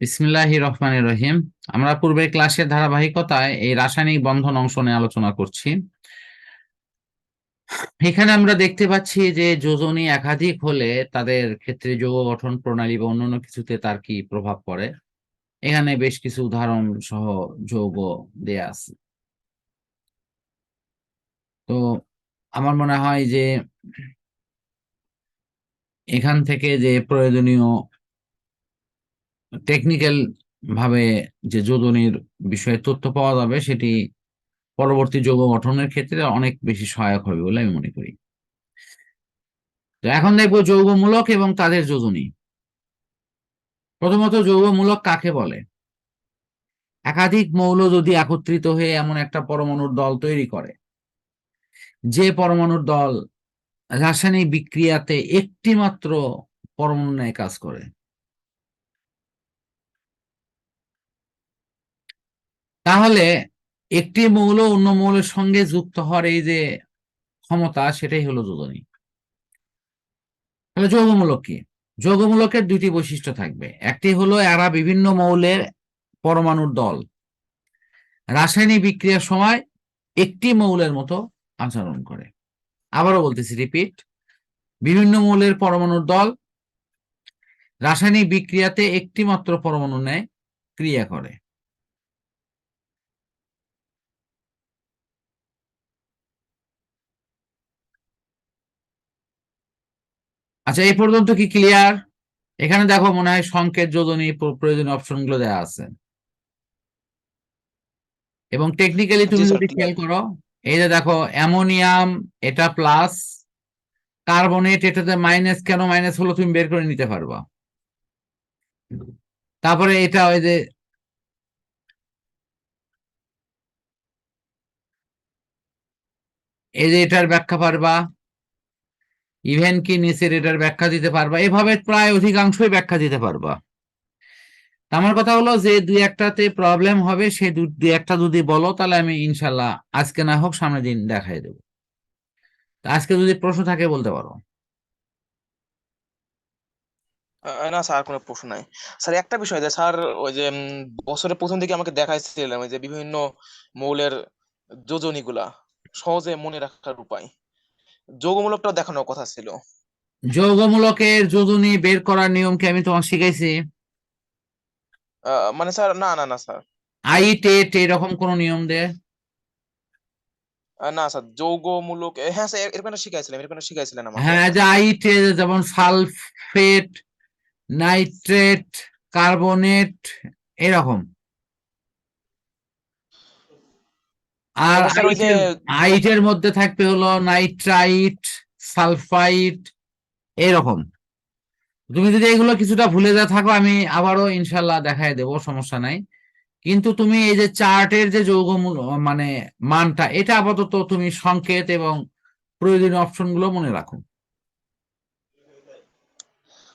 বিসমিল্লাহির রহমানির রহিম। আমরা পূর্বের ক্লাসের ধারাবাহিকতায় এই রাসায়নিক বন্ধন অংশ নিয়ে আলোচনা করছি। এখানে আমরা দেখতে পাচ্ছি যে যোজনী একাধিক হলে তাদের ক্ষেত্রে যৌগ গঠন প্রণালী বা অন্যান্য কিছুতে তার কি প্রভাব পড়ে। এখানে বেশ কিছু উদাহরণ সহ যৌগ দেয়া আছে। তো আমার মনে হয় যে এখান থেকে যে প্রয়োজনীয় টেকনিক্যাল ভাবে যে যোজনীর বিষয়ে তথ্য পাওয়া যাবে সেটি পরবর্তী যৌগ গঠনের ক্ষেত্রে অনেক বেশি সহায়ক হবে বলে আমি মনে করি। তো এখন দেখবো যৌগমূলক এবং তাদের যোজনী। প্রথমত যৌগমূলক কাকে বলে? একাধিক মৌল যদি একত্রিত হয়ে এমন একটা পরমাণুর দল তৈরি করে, যে পরমাণুর দল রাসায়নিক বিক্রিয়াতে একটি মাত্র পরমাণু নিয়ে কাজ করে, তাহলে একটি মৌল অন্য মৌলের সঙ্গে যুক্ত হওয়ার এই যে ক্ষমতা, সেটাই হলো যোজনী। তাহলে যৌগমূলক কি? যৌগমূলকের দুইটি বৈশিষ্ট্য থাকবে। একটি হলো এরা বিভিন্ন মৌলের পরমাণুর দল রাসায়নিক বিক্রিয়ার সময় একটি মৌলের মতো আচরণ করে। আবারও বলতেছি, রিপিট, বিভিন্ন মৌলের পরমাণুর দল রাসায়নিক বিক্রিয়াতে একটি মাত্র পরমাণু ন্যায় ক্রিয়া করে। আচ্ছা, এই পর্যন্ত কি ক্লিয়ার? এখানে দেখো, মনে হয় সংকেত, যোজনী, প্রয়োজনীয় অপশন গুলো দেওয়া আছে। এবং টেকনিক্যালি জি তুমি স্যার, যদি ক্লিয়ার। খেয়াল করো, এই যে দেখো, অ্যামোনিয়াম এটা প্লাস, কার্বনেট এটাতে মাইনাস, কেন মাইনাস হলো তুমি বের করে নিতে পারবা। তারপরে এটা ওই যে এই যে এটার ব্যাখ্যা পারবা, ইভেন কি নিচের এটার ব্যাখ্যা দিতে পারবা, এভাবে প্রায় অধিকাংশই ব্যাখ্যা দিতে পারবা। আমার কথা হলো যে দুই একটাতে প্রবলেম হবে, সেই দুই একটা যদি বলো তাহলে আমি ইনশাল্লাহ আজকে না হোক সামনের দিন দেখাই দেবো। আজকে যদি প্রশ্ন থাকে বলতে পারো। না স্যার, কোনো প্রশ্ন নাই। স্যার, একটা বিষয় যে স্যার, ওই যে বছরের প্রথম দিকে আমাকে দেখাইছিলেন ওই যে বিভিন্ন মৌলের যোজনীগুলা সহজে মনে রাখার উপায়, যৌগমূলকটাও দেখানোর কথা ছিল। যৌগমূলকের যোজনী বের করার নিয়ম কি আমি তোমাকে শিখাইছি? মানে স্যার, না না না স্যার। আই টেট এরকম কোন নিয়ম দেয়? না স্যার, যৌগমূলক, হ্যাঁ স্যার, এরকম একটা শিখাইছিলেন আমাকে। হ্যাঁ, যে আই টেট যেমন সালফেট, নাইট্রেট, কার্বনেট, এরকম। আর যেমন স্যার ওই যে আইটের মধ্যে থাকবে হলো নাইট্রাইট, সালফাইট, এরকম। তুমি যদি এগুলো কিছুটা ভুলে যা থাকো, আমি আবারও ইনশাল্লাহ দেখাই দেবো, সমস্যা নাই। কিন্তু তুমি এই যে চার্টের যে যৌগ মানে মানটা, এটা আপাতত তুমি সংকেত এবং প্রয়োজনীয় অপশন গুলো মনে রাখো।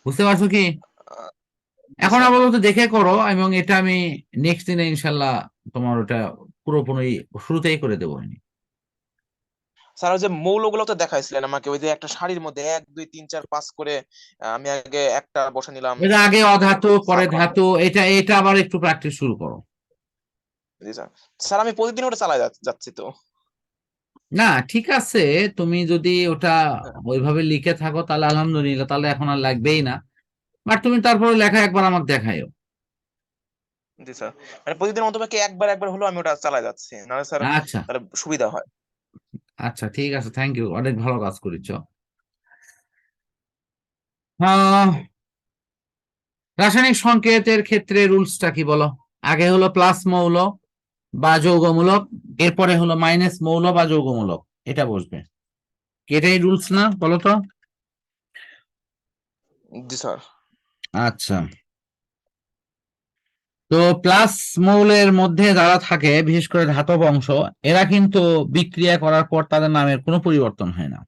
বুঝতে পারছো কি? জি এখন স্যার। আপাতত দেখে করো, এবং এটা আমি নেক্সট দিনে ইনশাল্লাহ তোমার ওটা পুরোপুরি শুরুতেই করে দেবো আমি। স্যার, ওই যে মৌলগুলো তো দেখাইছিলেন আমাকে, ওই যে একটা সারির মধ্যে 1 2 3 4 5 করে, আমি আগে একটা বসে নিলাম। এটা আগে অধাতু, পরে সালফার। ধাতু, এটা আবার একটু প্র্যাকটিস শুরু করো। জি স্যার। স্যার, আমি প্রতিদিন ওটা চালাই যাচ্ছি তো। না, ঠিক আছে, তুমি যদি ওটা ওইভাবে লিখে থাকো তাহলে আলহামদুলিল্লাহ, তাহলে এখন আর লাগবেই না। বাট তুমি তারপরে লেখা একবার আমাকে দেখাইও। জি স্যার। মানে প্রতিদিন অন্তত একবার একবার হলো আমি ওটা চালাই যাচ্ছি, নাহলে স্যার আচ্ছা, তাহলে সুবিধা হয়। আচ্ছা, ঠিক আছে, থ্যাংক ইউ, অনেক ভালো কাজ করেছো। আহ রাসায়নিক সংকেতের ক্ষেত্রে রুলসটা কি বলো? আগে হলো প্লাস মৌল বা যৌগমূলক, এরপরে হলো মাইনাস মৌল বা যৌগমূলক, এটা বসবে। এটাই রুলস না, বলো তো? জি স্যার। আচ্ছা, তো প্লাস মৌলের মধ্যে যারা থাকে, বিশেষ করে ধাতব অংশ, এরা কিন্তু বিক্রিয়া করার পর তাদের নামের কোনো পরিবর্তন হয় না।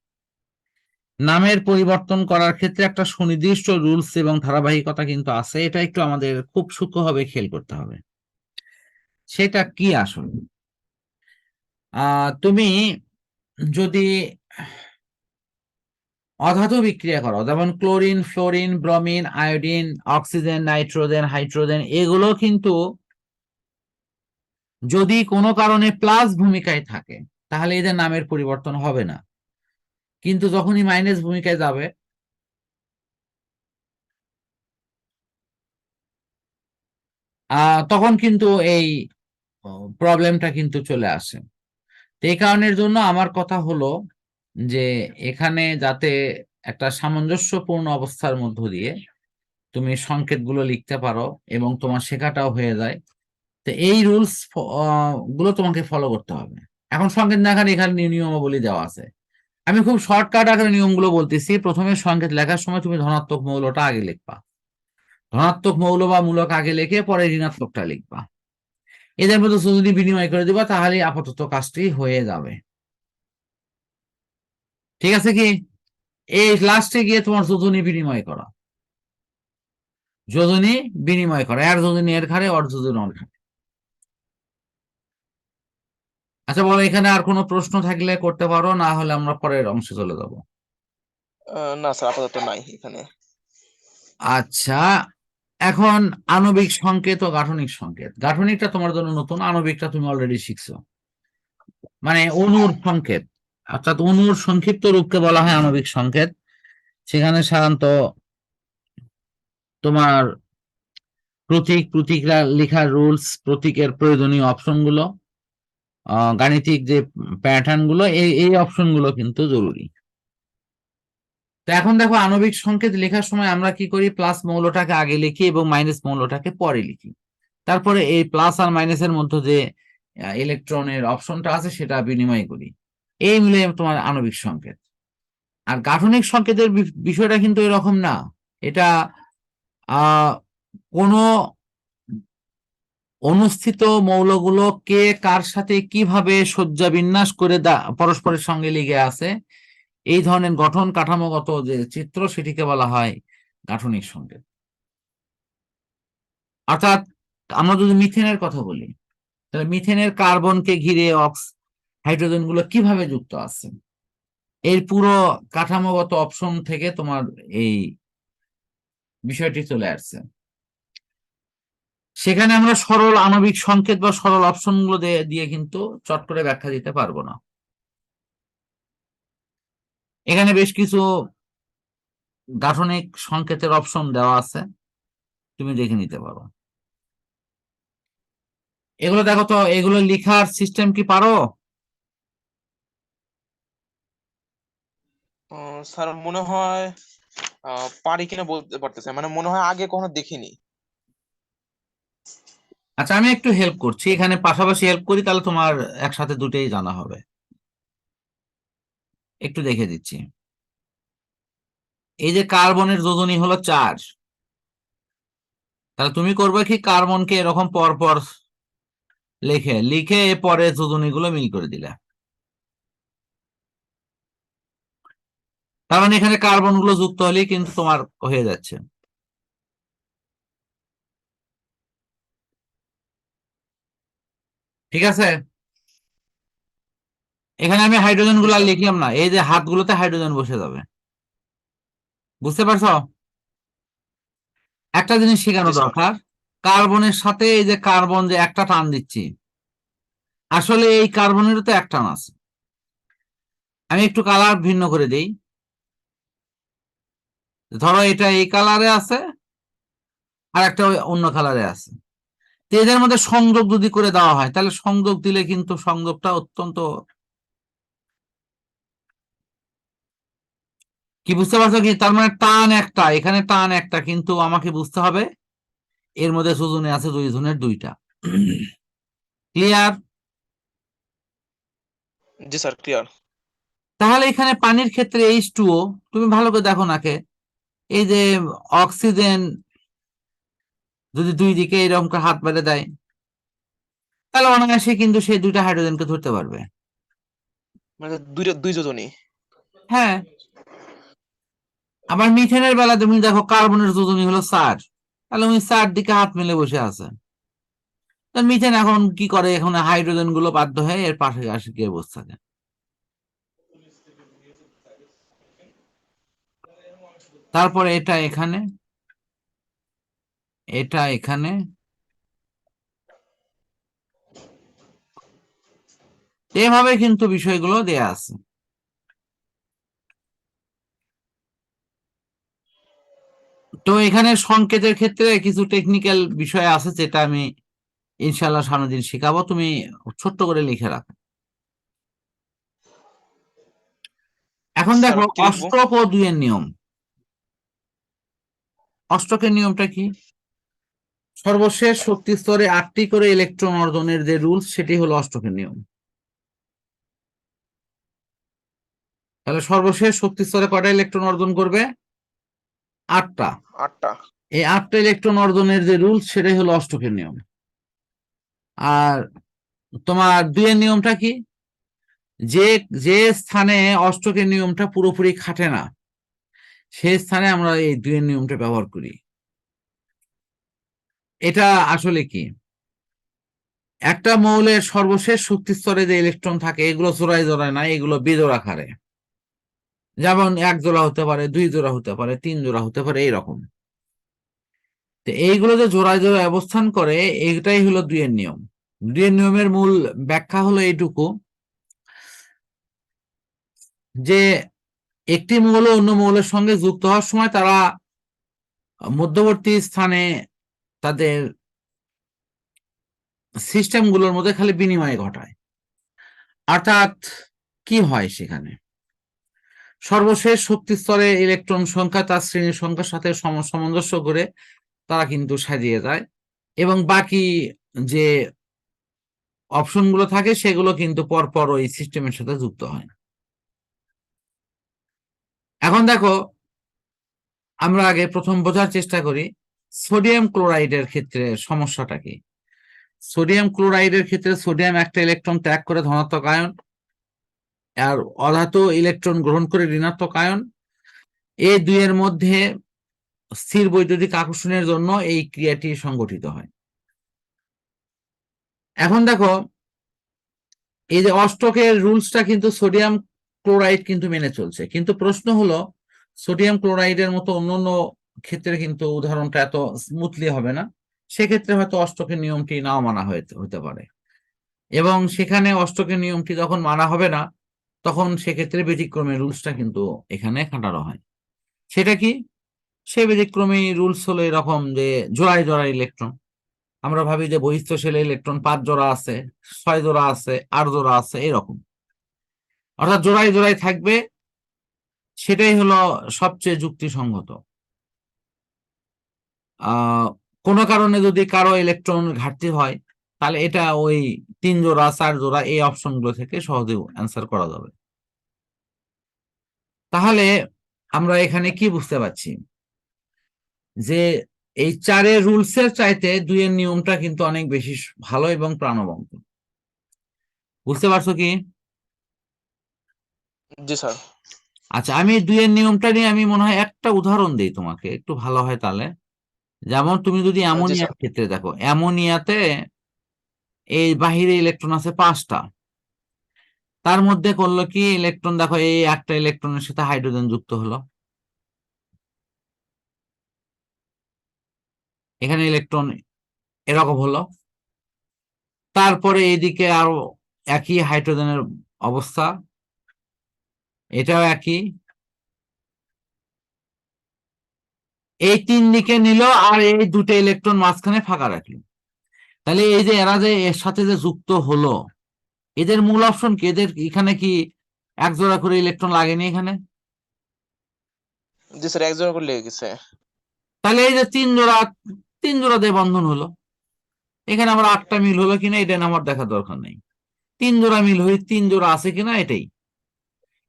নামের পরিবর্তন করার ক্ষেত্রে একটা সুনির্দিষ্ট রুলস এবং ধারাবাহিকতা কিন্তু আছে, এটা একটু আমাদের খুব সূক্ষ্মভাবে খেয়াল করতে হবে। সেটা কি আসলে? তুমি যদি অধাতু বিক্রিয়া করো, যেমন chlorine, fluorine, bromine, iodine, oxygen, nitrogen, hydrogen, এগুলো কিন্তু যদি কোনো কারণে প্লাস ভূমিকায় থাকে তাহলে এদের নামের পরিবর্তন হবে না, কিন্তু যখনই মাইনাস ভূমিকায় যাবে তখন কিন্তু এই প্রবলেমটা কিন্তু চলে আসে। এই কারণের জন্য আমার কথা হলো যে এখানে যাতে একটা সামঞ্জস্যপূর্ণ অবস্থার মধ্য দিয়ে তুমি সংকেতগুলো লিখতে পারো এবং তোমার শেখাটাও হয়ে যায়, তো এই রুলস গুলো তোমাকে ফলো করতে হবে। এখন সংকেত লেখার এখানে নিয়মাবলী দেওয়া আছে, আমি খুব শর্টকাট আকারে নিয়মগুলো বলতেছি। প্রথমে সংকেত লেখার সময় তুমি ধনাত্মক মৌলটা আগে লিখবা, ধনাত্মক মৌল বা মূলক আগে লিখে পরে ঋণাত্মকটা লিখবা, এদের মধ্যে যদি বিনিময় করে দিবা তাহলে আপাতত কাজটি হয়ে যাবে। ঠিক আছে কি? এই লাস্টে গিয়ে তোমার যোজনী বিনিময় করা, যোজনী বিনিময় করা, এর যোজনী এর ঘাড়ে, অর যোজনী ওর ঘাড়ে। আচ্ছা বলো, এখানে আর কোনো প্রশ্ন থাকলে করতে পারো, না হলে আমরা পরের অংশে চলে যাব। না স্যার, আপাতত নাই এখানে। আচ্ছা, এখন আণবিক সংকেত ও গাঠনিক সংকেত। গাঠনিকটা তোমার জন্য নতুন, আণবিকটা তুমি অলরেডি শিখছো, মানে অণুর সংকেত, অর্থাৎ অণুর সংক্ষিপ্ত রূপকে বলা হয় আণবিক সংকেত। সেখানে সাধারণত তোমার প্রতীক লেখার রুলস, প্রতীকের প্রয়োজনীয় অপশন গুলো, গাণিতিক যে প্যাটার্ন গুলো, এই অপশন গুলো কিন্তু জরুরি। তো এখন দেখো, আণবিক সংকেত লেখার সময় আমরা কি করি, প্লাস মৌলটাকে আগে লিখি এবং মাইনাস মৌলটাকে পরে লিখি, তারপরে এই প্লাস আর মাইনাসের মধ্যে যে ইলেকট্রনের অপশনটা আছে সেটা বিনিময় করি, এই মিলে তোমার আণবিক সংকেত। আর গাঠনিক সংকেতের বিষয়টা কিন্তু এরকম না, এটা কোনো অনুষ্ঠিত মৌলগুলো কে কার সাথে কিভাবে সজ্জা বিন্যাস করে পরস্পরের সঙ্গে লেগে আছে, এই ধরনের গঠন কাঠামোগত যে চিত্র, সেটিকে বলা হয় গাঠনিক সংকেত। অর্থাৎ আমরা যদি মিথেনের কথা বলি, তাহলে মিথেনের কার্বনকে ঘিরে হাইড্রোজেন গুলো কিভাবে যুক্ত আছে, এর পুরো কাঠামোগত অপশন থেকে তোমার এই বিষয়টি চলে আসছে। সেখানে আমরা সরল আণবিক সংকেত বা সরল অপশন গুলো দিয়ে কিন্তু চট করে ব্যাখ্যা দিতে পারবো না। এখানে বেশ কিছু গাঠনিক সংকেতের অপশন দেওয়া আছে, তুমি দেখে নিতে পারো। এগুলো দেখো তো, এগুলো লিখার সিস্টেম কি পারো? স্যার মনে হয় পারি কিনা বলতে পারতেছে না। মানে মনে হয় আগে কখনো দেখিনি। আচ্ছা, আমি একটু হেল্প করছি, এখানে পাশাপাশি হেল্প করি, তাহলে তোমার একসাথে দুটোই জানা হবে। একটু দেখে দিচ্ছি। এই যে কার্বনের যোজনী হলো 4, তাহলে তুমি করবে কি, কার্বনকে এরকম পর পর লিখে লিখে পরে যোজনী গুলো মিল করে দিলে, তার মানে এখানে কার্বন গুলো যুক্ত হলেই কিন্তু তোমার হয়ে যাচ্ছে। ঠিক আছে, এখানে আমি হাইড্রোজেন জি গুলো আর স্যার। লিখলাম না, এই যে হাতগুলোতে হাইড্রোজেন বসে যাবে। বুঝতে পারছো? একটা জিনিস শেখানো জি স্যার। দরকার, কার্বনের সাথে এই যে কার্বন যে একটা টান দিচ্ছি, আসলে এই কার্বনেরও তো এক টান আছে। আমি একটু কালার ভিন্ন করে দিই, ধরো এটা এই কালারে আছে আর একটা অন্য কালারে আছে, তো এদের মধ্যে সংযোগ যদি করে দেওয়া হয়, তাহলে সংযোগ দিলে কিন্তু সংযোগটা অত্যন্ত, কি বুঝতে পারছো কি, তার মানে টান একটা, এখানে টান একটা, কিন্তু আমাকে বুঝতে হবে এর মধ্যে যোজনী আছে 2 জনের 2টা। ক্লিয়ার? জি স্যার, ক্লিয়ার। তাহলে এখানে পানির ক্ষেত্রে H2O, তুমি ভালো করে দেখো নাকে, এই যে অক্সিজেন যদি 2 দিকে এরকম করে হাত বেঁধে দেয়, তাহলে অনায়াসে কিন্তু সেই 2টা হাইড্রোজেনকে ধরতে পারবে। মানে দুইটা দুই যোজনী। হ্যাঁ, আবার মিথেনের বেলা তুমি দেখো, কার্বনের যোজনী হলো 4, তাহলে উনি 4 দিকে হাত মেলে বসে আছে, তো মিথেন এখন কি করে, এখন হাইড্রোজেন গুলো বাধ্য হয়ে এর পাশে আসে গিয়ে বসে থাকে। তারপরে এটা এখানে, এটা এখানে, এভাবে কিন্তু বিষয়গুলো দেয়া আছে। তো এখানে সংকেতের ক্ষেত্রে কিছু টেকনিক্যাল বিষয় আছে যেটা আমি ইনশাল্লাহ সামনের দিন শেখাবো, তুমি ছোট্ট করে লিখে রাখো। এখন স্যার দেখো কি লিখবো? অষ্টক ও দুইয়ের নিয়ম। অষ্টকের নিয়মটা কি? সর্বশেষ শক্তি স্তরে 8টি করে ইলেকট্রন অর্জনের যে রুলস, সেটি হলো অষ্টকের নিয়ম। তাহলে সর্বশেষ শক্তি স্তরে কয়টা ইলেকট্রন অর্জন করবে? 8টা। 8টা। এই 8টা ইলেকট্রন অর্জনের যে রুলস, সেটাই হলো অষ্টকের নিয়ম। আর তোমার দুইয়ের নিয়মটা কি? যে যে স্থানে অষ্টকের নিয়মটা পুরোপুরি খাটে না, সেই স্থানে আমরা এই দুইয়ের নিয়মটা ব্যবহার করি। এটা আসলে কি? একটা মৌলের সর্বশেষ শক্তি স্তরে যে ইলেকট্রন থাকে, এগুলো জোড়ায় জোড়ায় না, এগুলো বেজোড় আকারে। যেমন 1 জোড়া হতে পারে, 2 জোড়া হতে পারে, 3 জোড়া হতে পারে, এইরকম। তো এইগুলো যে জোড়ায় জোড়ায় অবস্থান করে, এইটাই হলো দুইয়ের নিয়ম। দুইয়ের নিয়মের মূল ব্যাখ্যা হলো এইটুকু, যে একটি মৌল অন্য মৌলের সঙ্গে যুক্ত হওয়ার সময় তারা মধ্যবর্তী স্থানে তাদের সিস্টেমগুলোর মধ্যে খালি বিনিময় ঘটায়। অর্থাৎ কি হয় সেখানে? সর্বশেষ শক্তি স্তরে ইলেকট্রন সংখ্যা তার শ্রেণীর সংখ্যার সাথে সামঞ্জস্য করে তারা কিন্তু সাজিয়ে যায়, এবং বাকি যে অপশনগুলো থাকে সেগুলো কিন্তু পরপর ওই সিস্টেমের সাথে যুক্ত হয়। এখন দেখো, আমরা আগে প্রথম বোঝার চেষ্টা করি সোডিয়াম ক্লোরাইডের ক্ষেত্রে সমস্যাটা কি। সোডিয়াম ক্লোরাইডের ক্ষেত্রে সোডিয়াম একটা ইলেকট্রন ত্যাগ করে ধনাত্মক আয়ন, আর অধাতু ইলেকট্রন গ্রহণ করে ঋণাত্মক আয়ন, এই দুইয়ের মধ্যে স্থির বৈদ্যুতিক আকর্ষণের জন্য এই ক্রিয়াটি সংগঠিত হয়। এখন দেখো, এই যে অষ্টকের রুলসটা কিন্তু সোডিয়াম ক্লোরাইড কিন্তু মেনে চলছে, কিন্তু প্রশ্ন হলো সোডিয়াম ক্লোরাইডের মতো অন্যান্য ক্ষেত্রে কিন্তু উদাহরণটা এত স্মুথলি হবে না। সেক্ষেত্রে হয়তো অষ্টকের নিয়মটি নাও মানা হতে পারে, এবং সেখানে অষ্টকের নিয়মটি যখন মানা হবে না, তখন সেক্ষেত্রে ব্যতিক্রমী রুলসটা কিন্তু এখানে খাটানো হয়। সেটা কি? সে ব্যতিক্রমী রুলস হলো এরকম যে জোড়ায় জোড়ায় ইলেকট্রন। আমরা ভাবি যে বহিস্থ শেলে ইলেকট্রন 5 জোড়া আছে, 6 জোড়া আছে, 8 জোড়া আছে, এরকম। অর্থাৎ জোড়ায় জোড়ায় থাকবে, সেটাই হলো সবচেয়ে যুক্তিসঙ্গত। আহ কোনো কারণে যদি কারো ইলেকট্রন ঘাটতি হয়, তাহলে এটা ওই 3 জোড়া 4 জোড়া এই অপশনগুলো থেকে সহজে অ্যান্সার করা যাবে। তাহলে আমরা এখানে কি বুঝতে পারছি? যে এই 4-এর রুলসের চাইতে 2-এর নিয়মটা কিন্তু অনেক বেশি ভালো এবং প্রাণবন্ত। বুঝতে পারছো কি? জি স্যার। আচ্ছা, আমি 2-এর নিয়মটা নিয়ে আমি মনে হয় একটা উদাহরণ দিই তোমাকে, একটু ভালো হয় তাহলে। যেমন তুমি যদি জি অ্যামোনিয়ার স্যার। ক্ষেত্রে দেখো, অ্যামোনিয়াতে এই বাহিরে ইলেকট্রন আছে 5টা। তার মধ্যে করলো কি, ইলেকট্রন দেখো এই একটা ইলেকট্রনের সাথে হাইড্রোজেন যুক্ত হলো, এখানে ইলেকট্রন এরকম হলো। তারপরে এইদিকে আরো একই হাইড্রোজেনের অবস্থা, এটাও একই। এই 3 দিকে নিল, আর এই 2টা ইলেকট্রন মাঝখানে ফাঁকা রাখলো। তাহলে এই যে এরা যে এর সাথে যে যুক্ত হলো, এদের মূল অপশন কি? এদের এখানে কি 1 জোড়া করে ইলেকট্রন লাগেনি এখানে? জি স্যার, 1 জোড়া করে লেগে গেছে। তাহলে এই যে 3 জোড়া দিয়ে বন্ধন হলো। এখানে আবার 8টা মিল হলো কিনা এটা আমার দেখার দরকার নেই। 3 জোড়া মিল হয়ে 3 জোড়া আছে কিনা এটাই।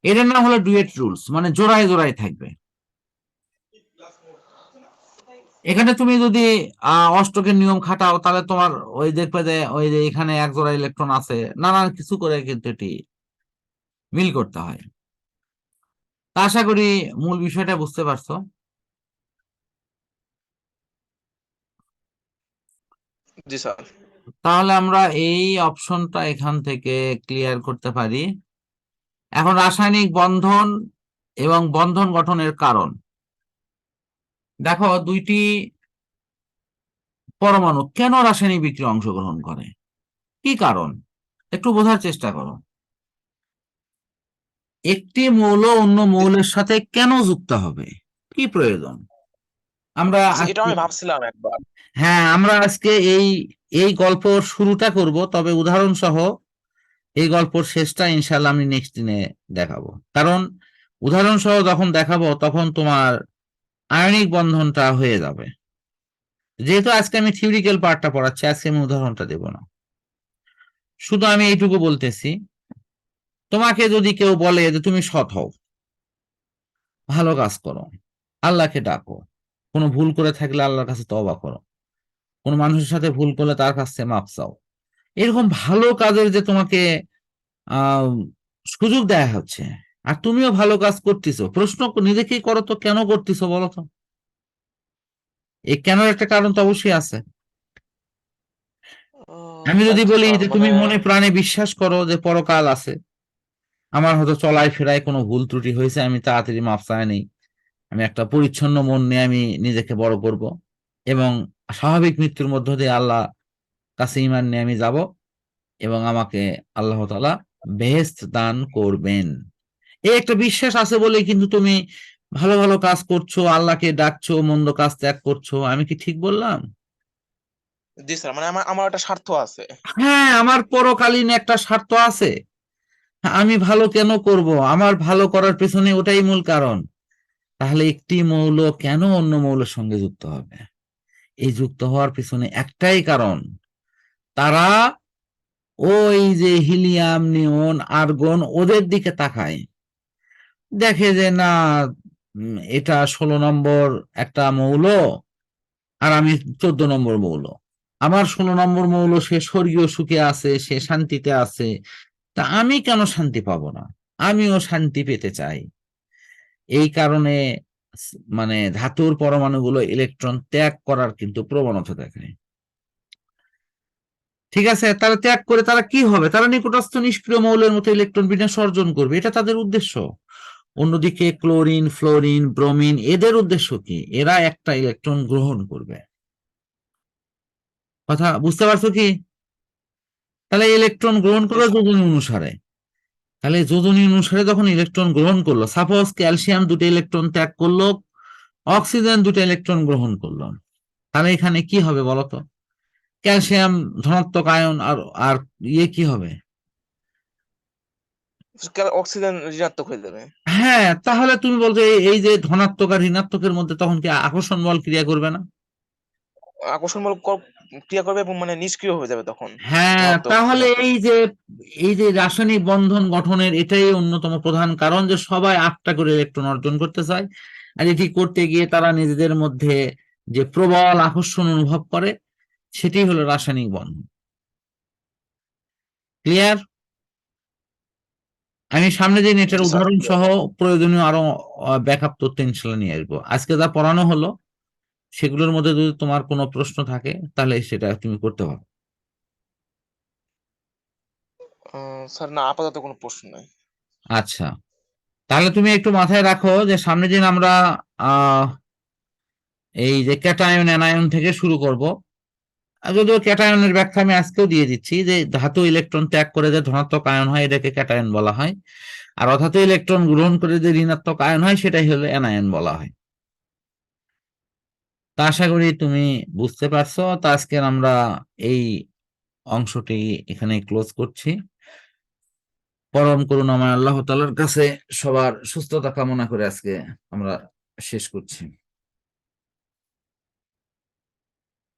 এটার নাম হলো ডুয়েট রুলস, মানে জোড়ায় জোড়ায় থাকবে। এখানে তুমি যদি অষ্টকের নিয়ম খাটাও, তাহলে তোমার ওই দেখবে যে ওই যে এখানে 1 জোড়া ইলেকট্রন আছে, নানান কিছু করে কিন্তু এটি মিল করতে হয়। তা আশা করি মূল বিষয়টা বুঝতে পারছো। জি স্যার। তাহলে আমরা এই অপশনটা এখান থেকে ক্লিয়ার করতে পারি। এখন রাসায়নিক বন্ধন এবং বন্ধন গঠনের কারণ। দেখো দুইটি পরমাণু কেন রাসায়নিক বিক্রিয়ায় অংশগ্রহণ করে, কি কারণ একটু বোঝার চেষ্টা করো। একটি মৌল অন্য মৌলের সাথে কেন যুক্ত হবে, কি প্রয়োজন? আমরা এটা আজকে, আমি ভাবছিলাম একবার। হ্যাঁ আমরা আজকে এই এই গল্প শুরুটা করব, তবে উদাহরণ সহ। এই গল্পের শেষটা ইনশাল্লাহ আমি নেক্সট দিনে দেখাবো, কারণ উদাহরণ সহ যখন দেখাবো তখন তোমার আয়নিক বন্ধনটা হয়ে যাবে। যেহেতু আজকে আমি থিওরিক্যাল পার্টটা পড়াচ্ছি, আজকে আমি উদাহরণটা দেব না, শুধু আমি এইটুকু বলতেছি। তোমাকে যদি কেউ বলে যে তুমি সৎ হও, ভালো কাজ করো, আল্লাহকে ডাকো, কোনো ভুল করে থাকলে আল্লাহর কাছে তওবা করো, কোনো মানুষের সাথে ভুল করলে তার কাছে মাপ চাও, এরকম ভালো কাজের যে তোমাকে আহ সুযোগ দেয়া হচ্ছে, আর তুমিও ভালো কাজ করতেছো, প্রশ্ন নিজেকেই করো তো, কেন করতেছো বলো তো? এই কেন একটা কারণ তো অবশ্যই আছে। আমি যদি আচ্ছা বলি স্যার, যে মানে তুমি মনে প্রাণে বিশ্বাস করো যে পরকাল আছে, আমার হয়তো চলায় ফেরায় কোনো ভুল ত্রুটি হয়েছে, আমি তাড়াতাড়ি মাপ চাই নেই, আমি একটা পরিচ্ছন্ন মন নিয়ে আমি নিজেকে বড় করব, এবং স্বাভাবিক মৃত্যুর মধ্য দিয়ে আল্লাহ কাছে ঈমান নিয়ে আমি যাব, এবং আমাকে আল্লাহ তাআলা বেহেশত দান করবেন, এই একটা বিশ্বাস আছে বলেই কিন্তু তুমি ভালো ভালো কাজ করছো, আল্লাহকে ডাকছো, মন্দ কাজ ত্যাগ করছো। আমি কি ঠিক বললাম? জি স্যার, মানে আমার আমার একটা স্বার্থ আছে। হ্যাঁ, আমার পরকালীন একটা স্বার্থ আছে। আমি ভালো কেন করব, আমার ভালো করার পেছনে ওটাই মূল কারণ। তাহলে একটি মৌল কেন অন্য মৌলের সঙ্গে যুক্ত হবে? এই যুক্ত হওয়ার পিছনে একটাই কারণ, তারা ওই যে হিলিয়াম, নিয়ন, আর্গন ওদের দিকে তাকায়, দেখে যে না, এটা 16 নম্বর একটা মৌল, আর আমি 14 নম্বর মৌল। আমার 16 নম্বর মৌল, সে স্বর্গীয় সুখে আছে, সে শান্তিতে আছে, তা আমি কেন শান্তি পাবো না? আমিও শান্তি পেতে চাই। এই কারণে মানে ধাতুর পরমাণুগুলো ইলেকট্রন ত্যাগ করার কিন্তু প্রবণতা দেখায়। ঠিক আছে, তারা ত্যাগ করে তারা কি হবে, তারা নিকটস্থ নিষ্ক্রিয় মৌলের মতো ইলেকট্রন বিন্যাস অর্জন করবে, এটা তাদের উদ্দেশ্য। অন্যদিকে ক্লোরিন, ফ্লোরিন, ব্রোমিন এদের উদ্দেশ্য কি? এরা একটা ইলেকট্রন গ্রহণ করবে। কথা বুঝতে পারছো কি? তাহলে ইলেকট্রন গ্রহণ জি করলো স্যার। যোজনী অনুসারে। তাহলে যোজনী অনুসারে যখন ইলেকট্রন গ্রহণ করলো, সাপোজ ক্যালসিয়াম দুটো ইলেকট্রন ত্যাগ করলো, অক্সিজেন দুটো ইলেকট্রন গ্রহণ করলো, তাহলে এখানে কি হবে বলতো? ক্যালসিয়াম ধনাত্মক আয়ন, আর আর ইয়ে কি হবে? অক্সিজেন ঋণাত্মক হয়ে যাবে। হ্যাঁ, তাহলে তুমি বলছো এই যে ধনাত্মক আর ঋণাত্মকের মধ্যে তখন কি আকর্ষণ বল ক্রিয়া করবে না? আকর্ষণ বল ক্রিয়া করবে এবং মানে নিষ্ক্রিয় হয়ে যাবে তখন। হ্যাঁ, ধনাত্মক তাহলে ঋণাত্মক। এই যে রাসায়নিক বন্ধন গঠনের এটাই অন্যতম প্রধান কারণ, যে সবাই 8টা করে ইলেকট্রন অর্জন করতে চায়, আর এটি করতে গিয়ে তারা নিজেদের মধ্যে যে প্রবল আকর্ষণ অনুভব করে, সেটি হলো রাসায়নিক বন্ধন। ক্লিয়ার? আমি সামনে দিন এটার জি স্যার। উদাহরণ সহ প্রয়োজনীয় আরো ব্যাকআপ তথ্য ইনশাল্লাহ নিয়ে আসবো। আজকে যা পড়ানো হলো সেগুলোর মধ্যে যদি তোমার কোনো প্রশ্ন থাকে তাহলে সেটা তুমি করতে পারো। স্যার না, আপাতত কোনো প্রশ্ন নাই। আচ্ছা, তাহলে তুমি একটু মাথায় রাখো যে সামনের দিন আমরা আহ এই যে ক্যাটায়ন অ্যানায়ন থেকে শুরু করব। আর যদিও ক্যাটায়নের ব্যাখ্যা আমি আজকেও দিয়ে দিচ্ছি, যে ধাতু ইলেকট্রন ত্যাগ করে যে ধনাত্মক আয়ন হয় এটাকে ক্যাটায়ন বলা হয়, আর অধাতু ইলেকট্রন গ্রহণ করে যে ঋণাত্মক আয়ন হয় সেটাই হলো অ্যানায়ন বলা হয়। তা আশা করি তুমি বুঝতে পারছো। তা আজকে আমরা এই অংশটি এখানে ক্লোজ করছি। পরম করুণাময় আল্লাহ তাআলার কাছে সবার সুস্থতা কামনা করে আজকে আমরা শেষ করছি।